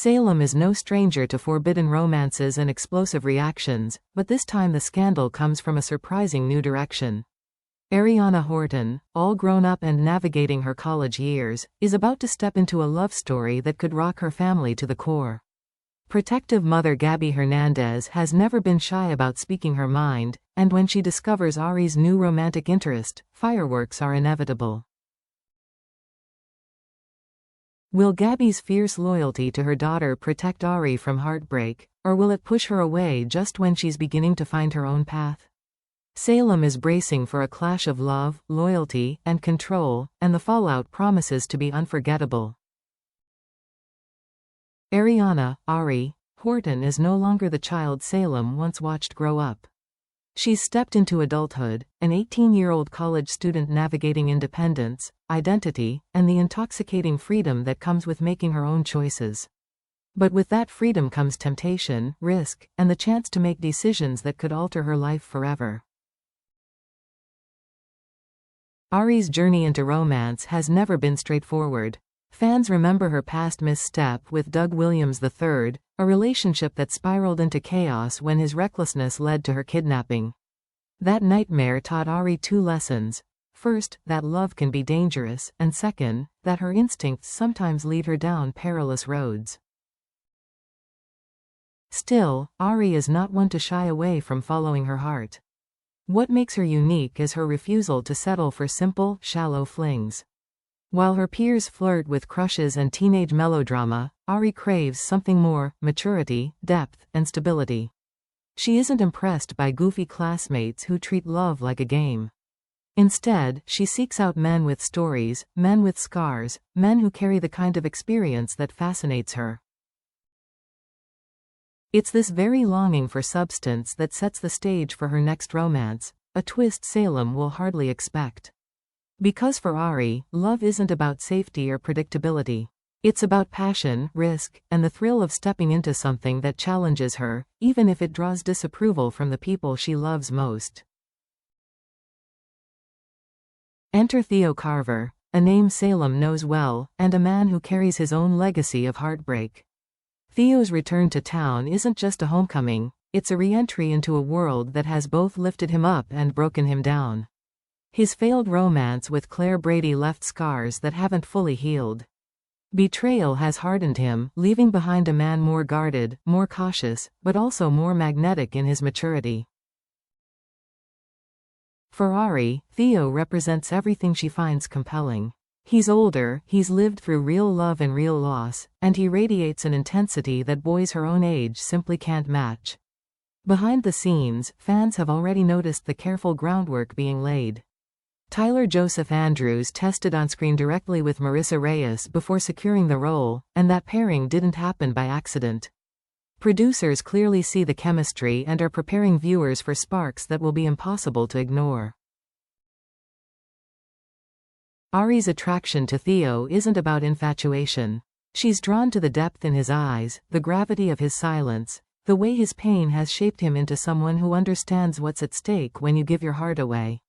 Salem is no stranger to forbidden romances and explosive reactions, but this time the scandal comes from a surprising new direction. Ariana Horton, all grown up and navigating her college years, is about to step into a love story that could rock her family to the core. Protective mother Gabby Hernandez has never been shy about speaking her mind, and when she discovers Ari's new romantic interest, fireworks are inevitable. Will Gabby's fierce loyalty to her daughter protect Ari from heartbreak, or will it push her away just when she's beginning to find her own path? Salem is bracing for a clash of love, loyalty, and control, and the fallout promises to be unforgettable. Ariana, Ari, Horton is no longer the child Salem once watched grow up. She's stepped into adulthood, an 18-year-old college student navigating independence, identity, and the intoxicating freedom that comes with making her own choices. But with that freedom comes temptation, risk, and the chance to make decisions that could alter her life forever. Ari's journey into romance has never been straightforward. Fans remember her past misstep with Doug Williams III, a relationship that spiraled into chaos when his recklessness led to her kidnapping. That nightmare taught Ari two lessons. First, that love can be dangerous, and second, that her instincts sometimes lead her down perilous roads. Still, Ari is not one to shy away from following her heart. What makes her unique is her refusal to settle for simple, shallow flings. While her peers flirt with crushes and teenage melodrama, Ari craves something more: maturity, depth, and stability. She isn't impressed by goofy classmates who treat love like a game. Instead, she seeks out men with stories, men with scars, men who carry the kind of experience that fascinates her. It's this very longing for substance that sets the stage for her next romance, a twist Salem will hardly expect. Because for Ari, love isn't about safety or predictability. It's about passion, risk, and the thrill of stepping into something that challenges her, even if it draws disapproval from the people she loves most. Enter Theo Carver, a name Salem knows well, and a man who carries his own legacy of heartbreak. Theo's return to town isn't just a homecoming, it's a re-entry into a world that has both lifted him up and broken him down. His failed romance with Claire Brady left scars that haven't fully healed. Betrayal has hardened him, leaving behind a man more guarded, more cautious, but also more magnetic in his maturity. For Ari, Theo represents everything she finds compelling. He's older, he's lived through real love and real loss, and he radiates an intensity that boys her own age simply can't match. Behind the scenes, fans have already noticed the careful groundwork being laid. Tyler Joseph Andrews tested on screen directly with Marissa Reyes before securing the role, and that pairing didn't happen by accident. Producers clearly see the chemistry and are preparing viewers for sparks that will be impossible to ignore. Ari's attraction to Theo isn't about infatuation. She's drawn to the depth in his eyes, the gravity of his silence, the way his pain has shaped him into someone who understands what's at stake when you give your heart away.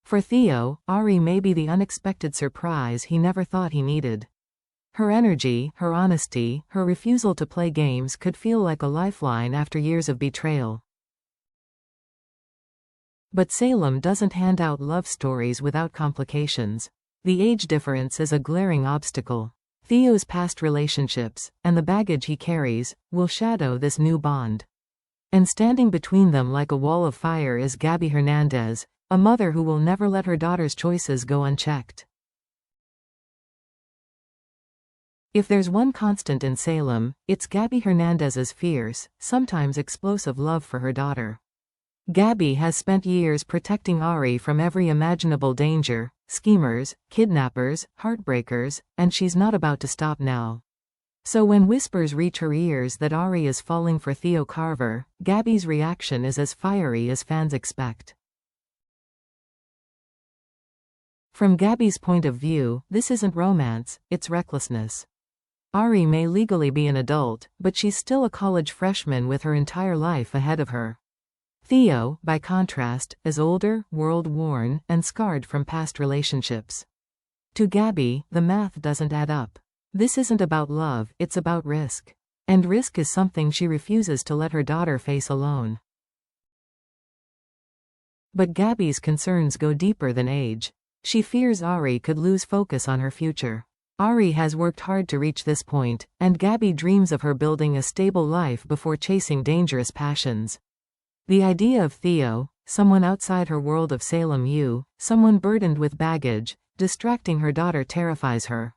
For Theo, Ari may be the unexpected surprise he never thought he needed. Her energy, her honesty, her refusal to play games could feel like a lifeline after years of betrayal. But Salem doesn't hand out love stories without complications. The age difference is a glaring obstacle. Theo's past relationships, and the baggage he carries, will shadow this new bond. And standing between them like a wall of fire is Gabby Hernandez, a mother who will never let her daughter's choices go unchecked. If there's one constant in Salem, it's Gabby Hernandez's fierce, sometimes explosive love for her daughter. Gabby has spent years protecting Ari from every imaginable danger, schemers, kidnappers, heartbreakers, and she's not about to stop now. So when whispers reach her ears that Ari is falling for Theo Carver, Gabby's reaction is as fiery as fans expect. From Gabby's point of view, this isn't romance, it's recklessness. Ari may legally be an adult, but she's still a college freshman with her entire life ahead of her. Theo, by contrast, is older, world-worn, and scarred from past relationships. To Gabby, the math doesn't add up. This isn't about love, it's about risk. And risk is something she refuses to let her daughter face alone. But Gabby's concerns go deeper than age. She fears Ari could lose focus on her future. Ari has worked hard to reach this point, and Gabby dreams of her building a stable life before chasing dangerous passions. The idea of Theo, someone outside her world of Salem, someone burdened with baggage, distracting her daughter terrifies her.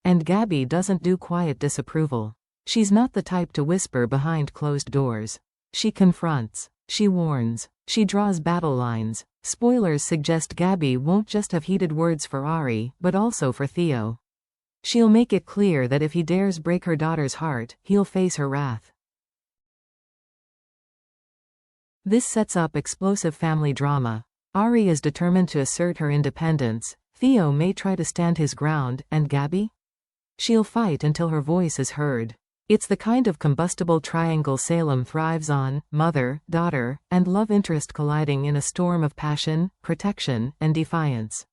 And Gabby doesn't do quiet disapproval. She's not the type to whisper behind closed doors. She confronts. She warns. She draws battle lines. Spoilers suggest Gabby won't just have heated words for Ari, but also for Theo. She'll make it clear that if he dares break her daughter's heart, he'll face her wrath. This sets up explosive family drama. Ari is determined to assert her independence. Theo may try to stand his ground, and Gabby? She'll fight until her voice is heard. It's the kind of combustible triangle Salem thrives on: mother, daughter, and love interest colliding in a storm of passion, protection, and defiance.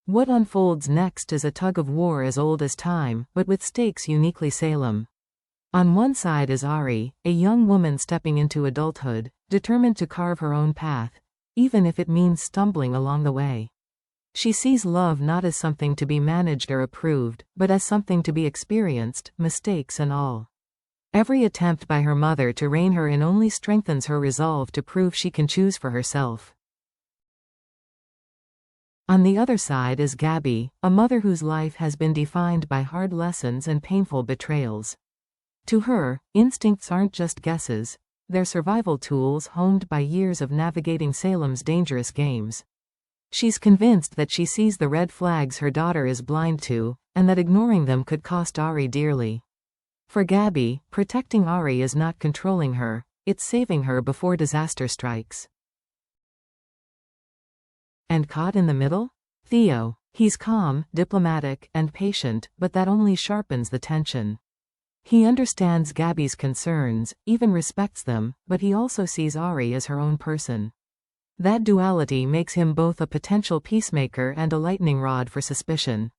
What unfolds next is a tug-of-war as old as time, but with stakes uniquely Salem. On one side is Ari, a young woman stepping into adulthood, determined to carve her own path, even if it means stumbling along the way. She sees love not as something to be managed or approved, but as something to be experienced, mistakes and all. Every attempt by her mother to rein her in only strengthens her resolve to prove she can choose for herself. On the other side is Gabby, a mother whose life has been defined by hard lessons and painful betrayals. To her, instincts aren't just guesses, they're survival tools honed by years of navigating Salem's dangerous games. She's convinced that she sees the red flags her daughter is blind to, and that ignoring them could cost Ari dearly. For Gabby, protecting Ari is not controlling her, it's saving her before disaster strikes. And caught in the middle? Theo. He's calm, diplomatic, and patient, but that only sharpens the tension. He understands Gabby's concerns, even respects them, but he also sees Ari as her own person. That duality makes him both a potential peacemaker and a lightning rod for suspicion.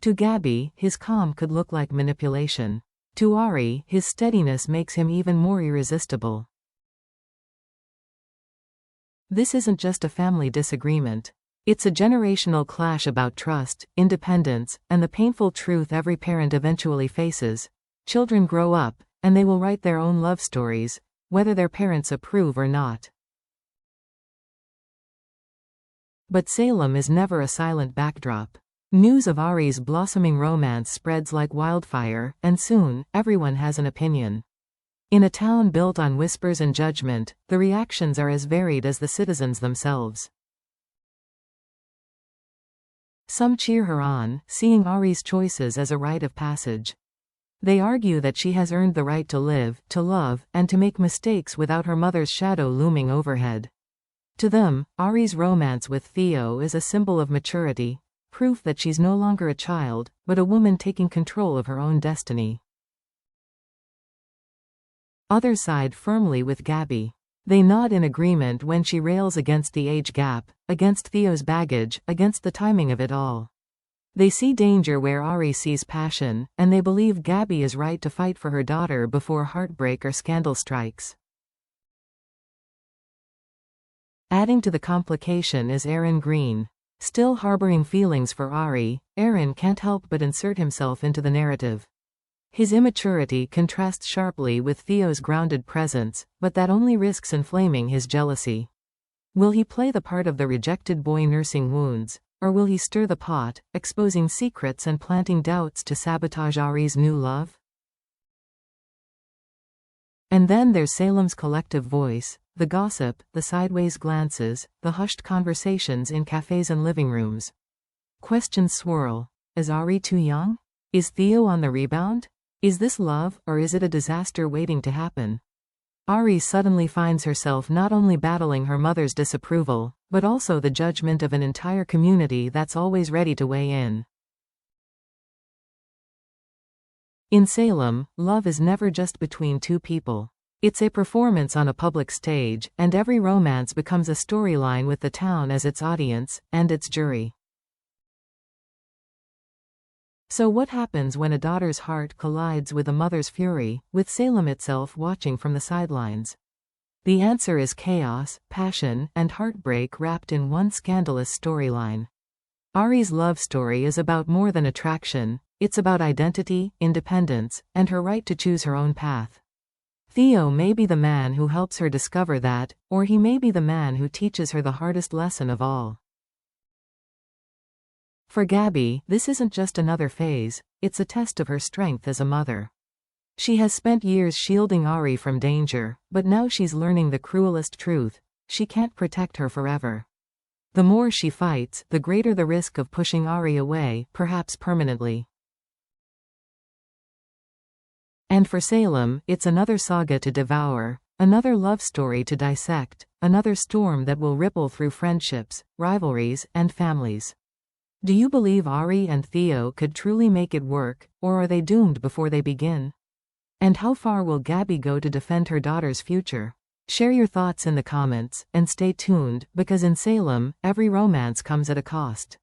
To Gabby, his calm could look like manipulation. To Ari, his steadiness makes him even more irresistible. This isn't just a family disagreement. It's a generational clash about trust, independence, and the painful truth every parent eventually faces. Children grow up, and they will write their own love stories, whether their parents approve or not. But Salem is never a silent backdrop. News of Ari's blossoming romance spreads like wildfire, and soon, everyone has an opinion. In a town built on whispers and judgment, the reactions are as varied as the citizens themselves. Some cheer her on, seeing Ari's choices as a rite of passage. They argue that she has earned the right to live, to love, and to make mistakes without her mother's shadow looming overhead. To them, Ari's romance with Theo is a symbol of maturity, proof that she's no longer a child, but a woman taking control of her own destiny. Others side firmly with Gabby. They nod in agreement when she rails against the age gap, against Theo's baggage, against the timing of it all. They see danger where Ari sees passion, and they believe Gabby is right to fight for her daughter before heartbreak or scandal strikes. Adding to the complication is Aaron Green. Still harboring feelings for Ari, Aaron can't help but insert himself into the narrative. His immaturity contrasts sharply with Theo's grounded presence, but that only risks inflaming his jealousy. Will he play the part of the rejected boy nursing wounds, or will he stir the pot, exposing secrets and planting doubts to sabotage Ari's new love? And then there's Salem's collective voice, the gossip, the sideways glances, the hushed conversations in cafes and living rooms. Questions swirl. Is Ari too young? Is Theo on the rebound? Is this love, or is it a disaster waiting to happen? Ari suddenly finds herself not only battling her mother's disapproval, but also the judgment of an entire community that's always ready to weigh in. In Salem, love is never just between two people. It's a performance on a public stage, and every romance becomes a storyline with the town as its audience, and its jury. So what happens when a daughter's heart collides with a mother's fury, with Salem itself watching from the sidelines? The answer is chaos, passion, and heartbreak wrapped in one scandalous storyline. Ari's love story is about more than attraction, it's about identity, independence, and her right to choose her own path. Theo may be the man who helps her discover that, or he may be the man who teaches her the hardest lesson of all. For Gabby, this isn't just another phase, it's a test of her strength as a mother. She has spent years shielding Ari from danger, but now she's learning the cruelest truth: she can't protect her forever. The more she fights, the greater the risk of pushing Ari away, perhaps permanently. And for Salem, it's another saga to devour, another love story to dissect, another storm that will ripple through friendships, rivalries, and families. Do you believe Ari and Theo could truly make it work, or are they doomed before they begin? And how far will Gabby go to defend her daughter's future? Share your thoughts in the comments, and stay tuned, because in Salem, every romance comes at a cost.